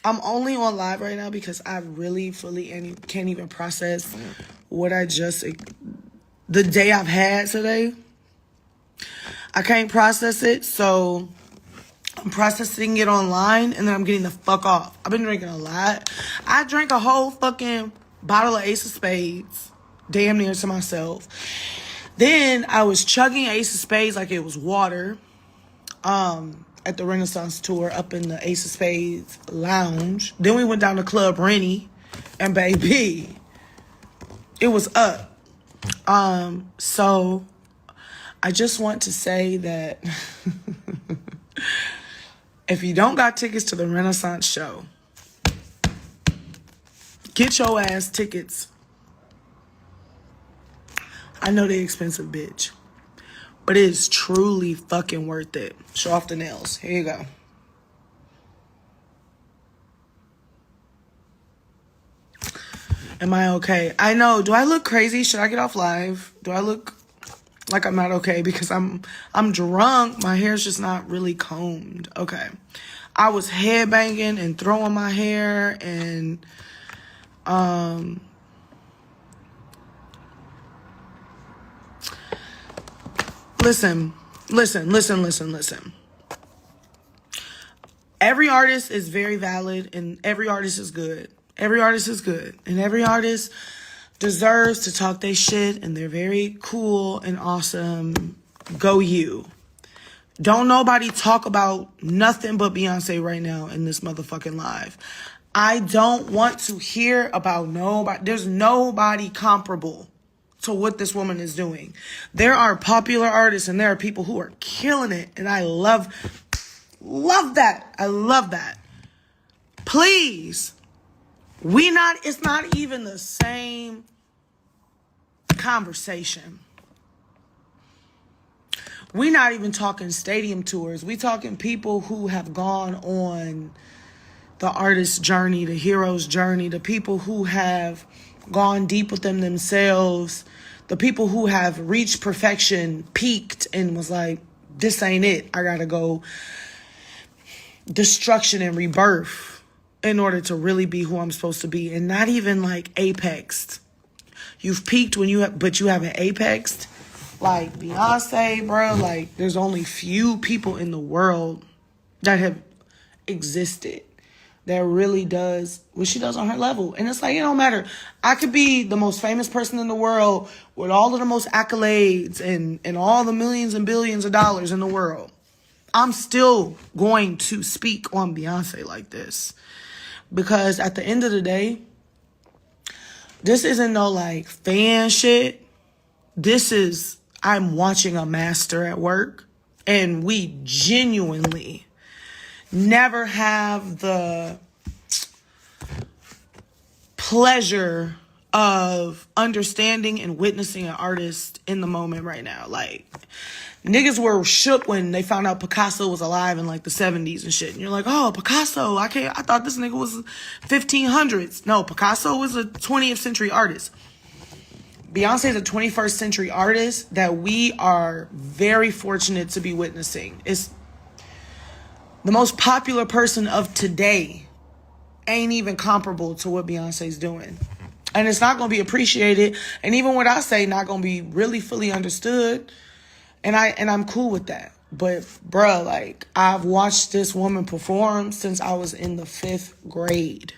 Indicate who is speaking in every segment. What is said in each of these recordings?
Speaker 1: I'm only on live right now because I really fully can't even process what the day I've had today. I can't process it, so I'm processing it online, and then I'm getting the fuck off. I've been drinking a lot. I drank a whole fucking bottle of Ace of Spades, damn near to myself. Then I was chugging Ace of Spades like it was water, at the Renaissance tour up in the Ace of Spades lounge. Then we went down to Club Rennie, and baby, it was up. So I just want to say that if you don't got tickets to the Renaissance show, get your ass tickets. I know they're expensive, bitch, but it is truly fucking worth it. Show off the nails. Here you go. Am I okay? I know. Do I look crazy? Should I get off live? Do I look like I'm not okay? Because I'm drunk. My hair's just not really combed. Okay. I was headbanging and throwing my hair and Listen. Every artist is very valid and every artist is good. Every artist is good. And every artist deserves to talk their shit, and they're very cool and awesome. Go you. Don't nobody talk about nothing but Beyonce right now in this motherfucking live. I don't want to hear about nobody. There's nobody comparable to what this woman is doing. There are popular artists and there are people who are killing it, and I love that. I love that. Please, it's not even the same conversation. We're not even talking stadium tours. We talking people who have gone on the artist's journey, the hero's journey, the people who have gone deep within themselves, the people who have reached perfection, peaked, and was like, this ain't it. I gotta go destruction and rebirth in order to really be who I'm supposed to be, and not even like apexed. You've peaked but you haven't apexed. Like Beyonce, bro, like there's only few people in the world that have existed that really does what she does on her level. And it's like, it don't matter. I could be the most famous person in the world with all of the most accolades and all the millions and billions of dollars in the world. I'm still going to speak on Beyonce like this. Because at the end of the day, this isn't no like fan shit. This is, I'm watching a master at work, and we genuinely never have the pleasure of understanding and witnessing an artist in the moment right now. Like, niggas were shook when they found out Picasso was alive in like the 70s and shit. And you're like, oh, Picasso, I thought this nigga was 1500s. No, Picasso was a 20th century artist. Beyonce is a 21st century artist that we are very fortunate to be witnessing. It's the most popular person of today ain't even comparable to what Beyonce's doing. And it's not going to be appreciated. And even what I say, not going to be really fully understood. And I'm cool with that. But, bruh, like, I've watched this woman perform since I was in the 5th grade.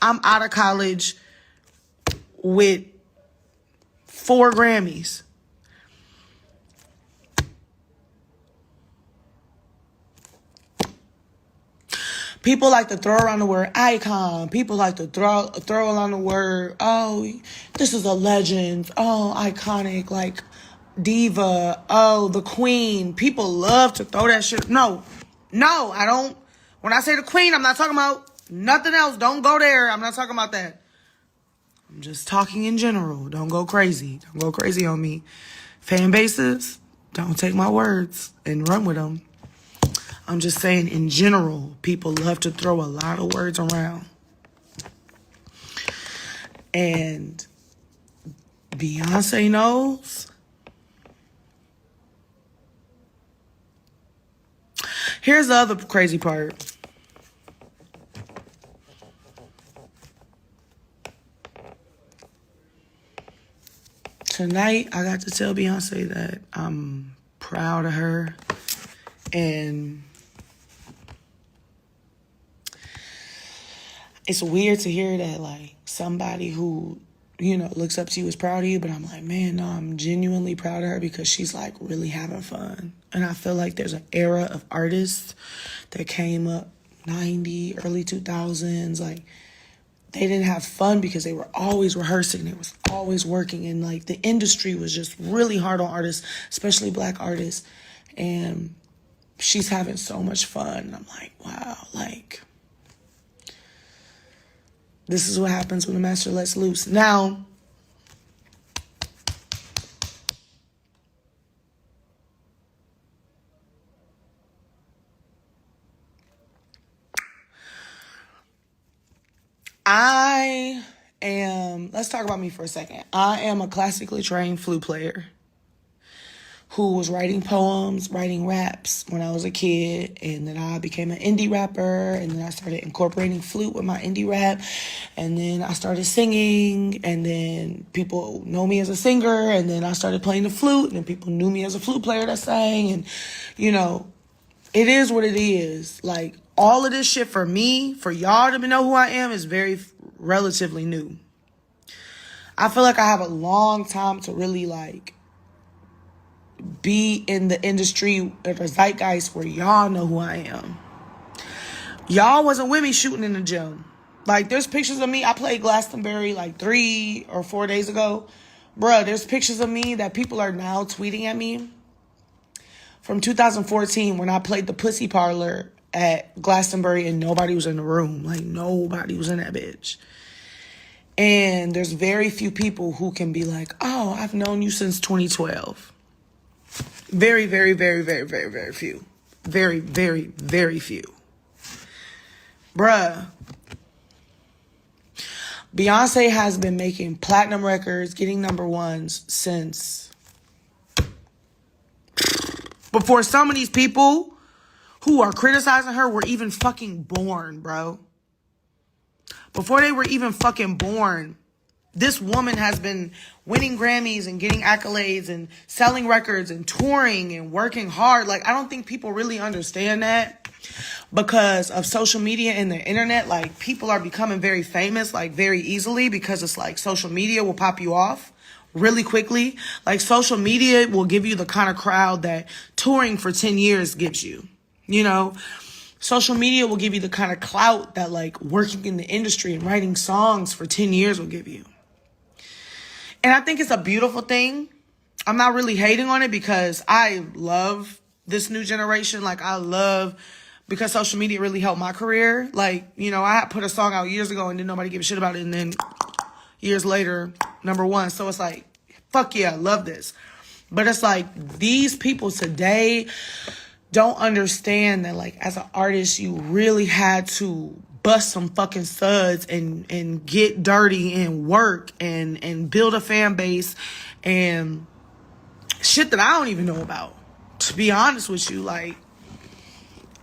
Speaker 1: I'm out of college with 4 Grammys. People like to throw around the word icon. People like to throw around the word, oh, this is a legend. Oh, iconic, like diva. Oh, the queen. People love to throw that shit. No, I don't. When I say the queen, I'm not talking about nothing else. Don't go there. I'm not talking about that. I'm just talking in general. Don't go crazy. Don't go crazy on me. Fan bases, don't take my words and run with them. I'm just saying, in general, people love to throw a lot of words around. And Beyonce knows. Here's the other crazy part. Tonight, I got to tell Beyonce that I'm proud of her. And it's weird to hear that, like, somebody who, you know, looks up to you is proud of you. But I'm like, man, no, I'm genuinely proud of her because she's, like, really having fun. And I feel like there's an era of artists that came up 90, early 2000s, like, they didn't have fun because they were always rehearsing. They was always working. And, like, the industry was just really hard on artists, especially black artists. And she's having so much fun. And I'm like, wow, like, this is what happens when the master lets loose. Now, let's talk about me for a second. I am a classically trained flute player who was writing poems, writing raps when I was a kid. And then I became an indie rapper. And then I started incorporating flute with my indie rap. And then I started singing. And then people know me as a singer. And then I started playing the flute. And then people knew me as a flute player that sang. And, you know, it is what it is. Like, all of this shit for me, for y'all to know who I am, is very relatively new. I feel like I have a long time to really, like, be in the industry or the zeitgeist where y'all know who I am. Y'all wasn't with me shooting in the gym. Like, there's pictures of me. I played Glastonbury like 3 or 4 days ago. Bruh, there's pictures of me that people are now tweeting at me from 2014 when I played the Pussy Parlor at Glastonbury and nobody was in the room. Like, nobody was in that bitch. And there's very few people who can be like, oh, I've known you since 2012. Very, very, very, very, very, very few. Very, very, very few. Bruh. Beyonce has been making platinum records, getting number ones since before some of these people who are criticizing her were even fucking born, bro. Before they were even fucking born, this woman has been winning Grammys and getting accolades and selling records and touring and working hard. Like, I don't think people really understand that because of social media and the internet. Like, people are becoming very famous, like, very easily because it's like social media will pop you off really quickly. Like, social media will give you the kind of crowd that touring for 10 years gives you, you know? Social media will give you the kind of clout that, like, working in the industry and writing songs for 10 years will give you. And I think it's a beautiful thing. I'm not really hating on it because I love this new generation. Like, because social media really helped my career. Like, you know, I put a song out years ago and then nobody gave a shit about it. And then years later, number one. So it's like, fuck yeah, I love this. But it's like, these people today don't understand that, like, as an artist, you really had to bust some fucking studs and get dirty and work and build a fan base and shit that I don't even know about, to be honest with you. Like,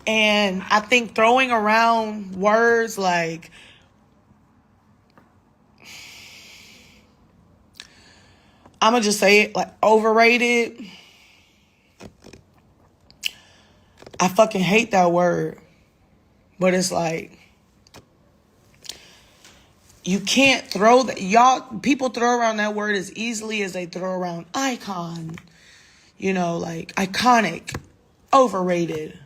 Speaker 1: and I think throwing around words like, I'm gonna just say it, like, overrated. I fucking hate that word. But it's like, you can't throw that. People throw around that word as easily as they throw around icon. You know, like, iconic, overrated.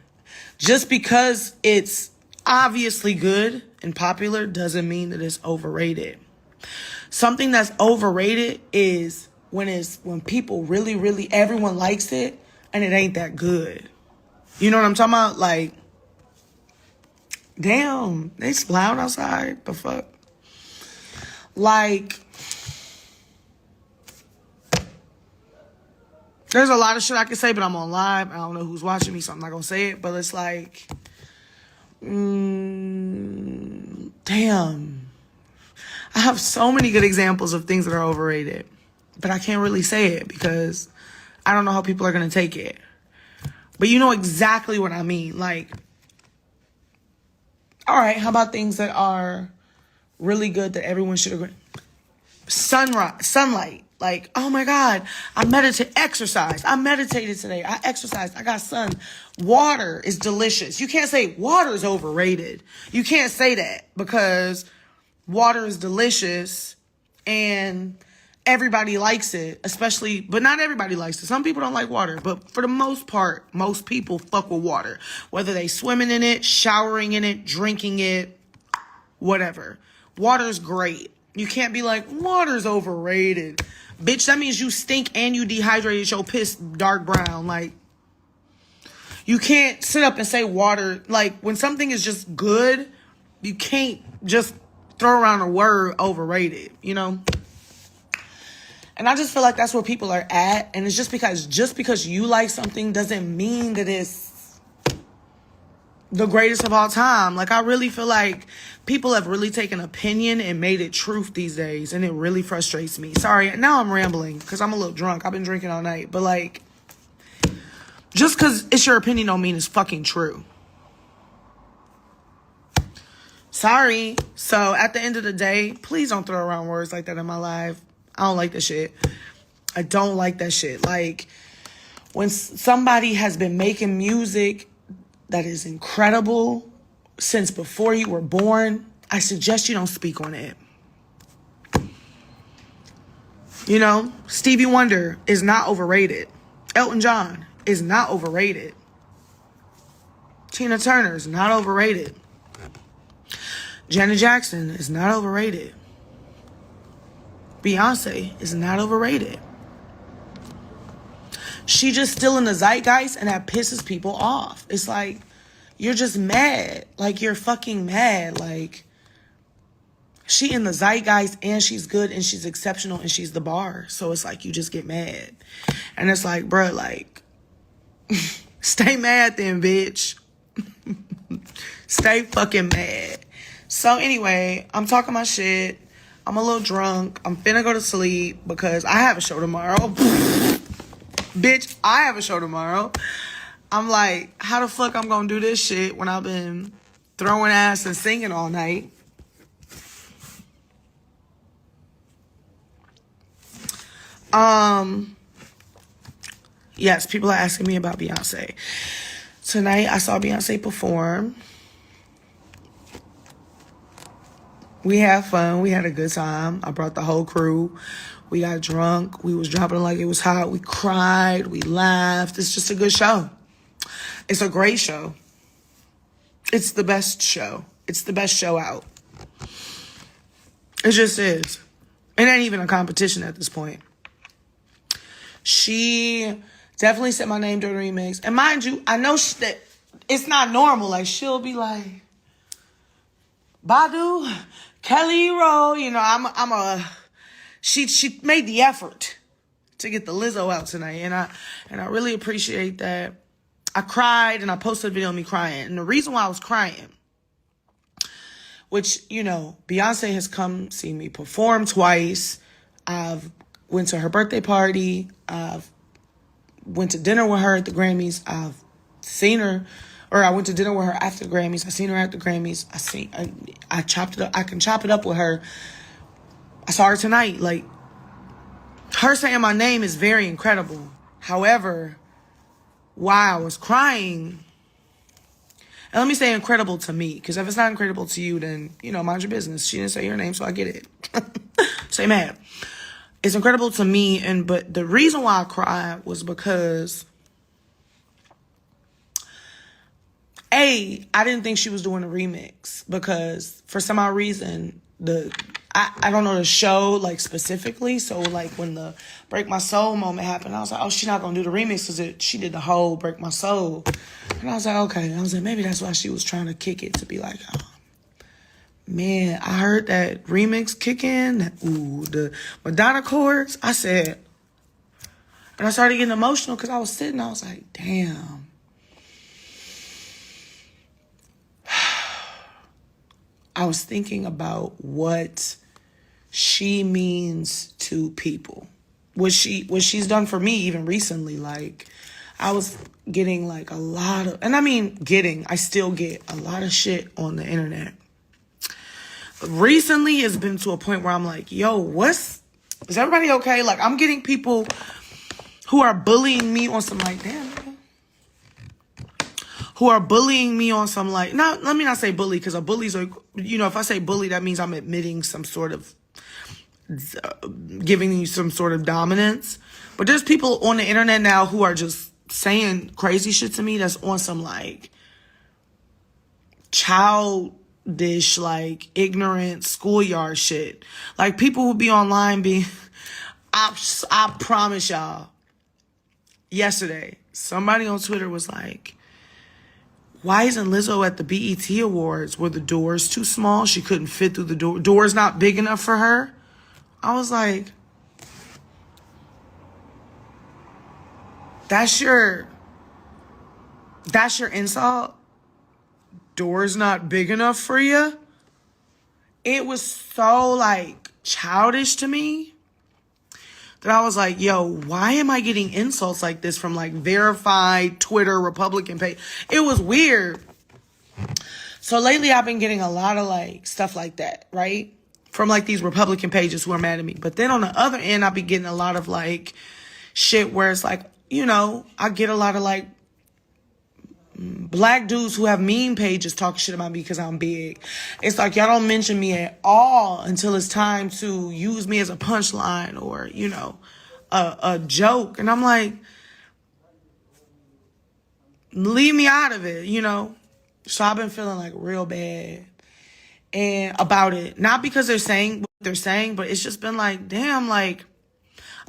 Speaker 1: Just because it's obviously good and popular doesn't mean that it's overrated. Something that's overrated is when people really, really, everyone likes it and it ain't that good. You know what I'm talking about? Like, damn, it's loud outside. The fuck? Like, there's a lot of shit I can say, but I'm on live. I don't know who's watching me, so I'm not going to say it. But it's like, damn. I have so many good examples of things that are overrated, but I can't really say it because I don't know how people are going to take it. But you know exactly what I mean. Like, all right, how about things that are really good that everyone should agree? Sunlight. Like, oh my God, exercise. I meditated today. I exercised. I got sun. Water is delicious. You can't say water is overrated. You can't say that because water is delicious and everybody likes it, especially, but not everybody likes it. Some people don't like water, but for the most part, most people fuck with water, whether they swimming in it, showering in it, drinking it, whatever. Water's great. You can't be like, water's overrated. Bitch, that means you stink and you dehydrated your piss dark brown. Like, you can't sit up and say water. Like, when something is just good, you can't just throw around a word overrated, you know? And I just feel like that's where people are at. And it's just because you like something doesn't mean that it's the greatest of all time. Like, I really feel like people have really taken opinion and made it truth these days. And it really frustrates me. Sorry, now I'm rambling because I'm a little drunk. I've been drinking all night. But, like, just because it's your opinion don't mean it's fucking true. Sorry. So, at the end of the day, please don't throw around words like that in my life. I don't like that shit. I don't like that shit. Like, when somebody has been making music that is incredible since before you were born, I suggest you don't speak on it. You know, Stevie Wonder is not overrated. Elton John is not overrated. Tina Turner is not overrated. Janet Jackson is not overrated. Beyoncé is not overrated. She just still in the zeitgeist, and that pisses people off. It's like, you're just mad. Like, you're fucking mad. Like, she in the zeitgeist, and she's good, and she's exceptional, and she's the bar. So it's like, you just get mad. And it's like, bruh, like, stay mad then, bitch. Stay fucking mad. So anyway, I'm talking my shit. I'm a little drunk. I'm finna go to sleep because I have a show tomorrow. Bitch, I have a show tomorrow. I'm like, how the fuck I'm gonna do this shit when I've been throwing ass and singing all night? Yes, people are asking me about Beyonce. Tonight, I saw Beyonce perform. We had fun. We had a good time. I brought the whole crew. We got drunk. We was dropping like it was hot. We cried. We laughed. It's just a good show. It's a great show. It's the best show. It's the best show out. It just is. It ain't even a competition at this point. She definitely said my name during the remix. And mind you, I know that it's not normal. Like, she'll be like, Badu, Kelly Rowe, you know, she made the effort to get the Lizzo out tonight. And I really appreciate that. I cried and I posted a video of me crying. And the reason why I was crying, which, you know, Beyonce has come see me perform twice. I've went to her birthday party. I've went to dinner with her at the Grammys. I've seen her. Or I went to dinner with her after the Grammys. I seen her at the Grammys. I chopped it up. I can chop it up with her. I saw her tonight. Like, her saying my name is very incredible. However, while I was crying, and let me say incredible to me, because if it's not incredible to you, then, you know, mind your business. She didn't say your name, so I get it. Say mad. It's incredible to me, but the reason why I cried was because I didn't think she was doing a remix because for some odd reason, I don't know the show, like, specifically. So, like, when the Break My Soul moment happened, I was like, oh, she's not going to do the remix because she did the whole Break My Soul. And I was like, okay. And I was like, maybe that's why she was trying to kick it, to be like, oh, man, I heard that remix kick in. The Madonna chords. I said, and I started getting emotional because I was sitting, I was like, damn. I was thinking about what she means to people. What she's done for me even recently. Like, I was getting like a lot of, and I still get a lot of shit on the internet. Recently, it's been to a point where I'm like, yo, is everybody okay? Like, I'm getting people who are bullying me on some like, damn, who are bullying me on some like, no, let me not say bully, because a bully's are, if I say bully, that means I'm admitting some sort of, giving you some sort of dominance. But there's people on the internet now who are just saying crazy shit to me that's on some like childish, like ignorant schoolyard shit. Like people who be online being, I promise y'all, yesterday, somebody on Twitter was like, why isn't Lizzo at the BET Awards? Were the doors too small? She couldn't fit through the door. Doors not big enough for her? I was like, that's your insult? Doors not big enough for you? It was so like childish to me that I was like, yo, why am I getting insults like this from like verified Twitter Republican page? It was weird. So lately I've been getting a lot of like stuff like that, right? From like these Republican pages who are mad at me. But then on the other end, I've been getting a lot of like shit where it's like, I get a lot of like black dudes who have meme pages talking shit about me because I'm big. It's like, y'all don't mention me at all until it's time to use me as a punchline or, a joke. And I'm like, leave me out of it, So I've been feeling like real bad and about it. Not because they're saying what they're saying, but it's just been like, damn, like,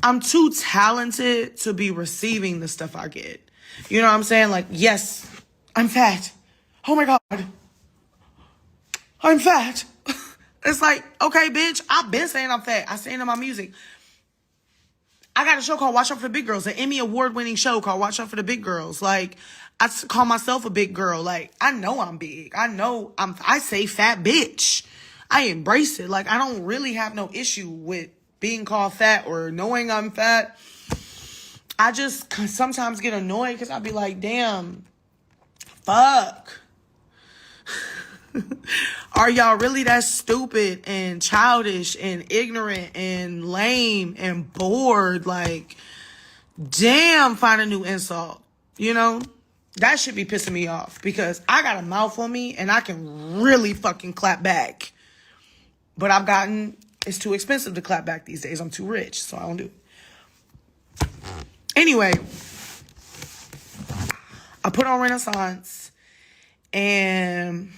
Speaker 1: I'm too talented to be receiving the stuff I get. You know what I'm saying? Like, yes, I'm fat. Oh my God. I'm fat. It's like, okay, bitch, I've been saying I'm fat. I say it in my music. I got a show called Watch Out for the Big Girls, an Emmy award-winning show called Watch Out for the Big Girls. Like, I call myself a big girl. Like, I know I'm big. I say fat bitch. I embrace it. Like, I don't really have no issue with being called fat or knowing I'm fat. I just sometimes get annoyed because I'll be like, damn, fuck. Are y'all really that stupid and childish and ignorant and lame and bored? Like, damn, find a new insult. That should be pissing me off because I got a mouth on me and I can really fucking clap back. But it's too expensive to clap back these days. I'm too rich, so I don't do it. Anyway, I put on Renaissance, and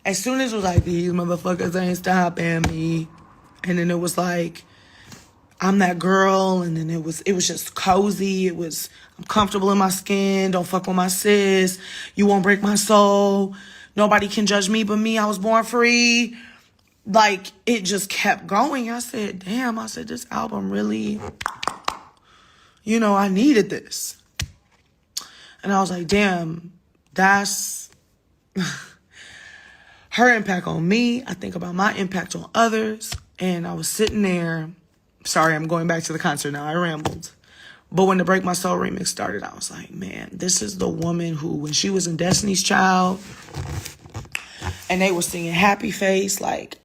Speaker 1: as soon as it was like, these motherfuckers ain't stopping me, and then it was like, I'm that girl, and then it was just cozy. I'm comfortable in my skin. Don't fuck with my sis. You won't break my soul. Nobody can judge me but me. I was born free. Like, it just kept going. I said, damn, this album really, I needed this. And I was like, damn, that's her impact on me. I think about my impact on others. And I was sitting there. Sorry, I'm going back to the concert now. I rambled. But when the Break My Soul remix started, I was like, man, this is the woman who, when she was in Destiny's Child and they were singing Happy Face, like,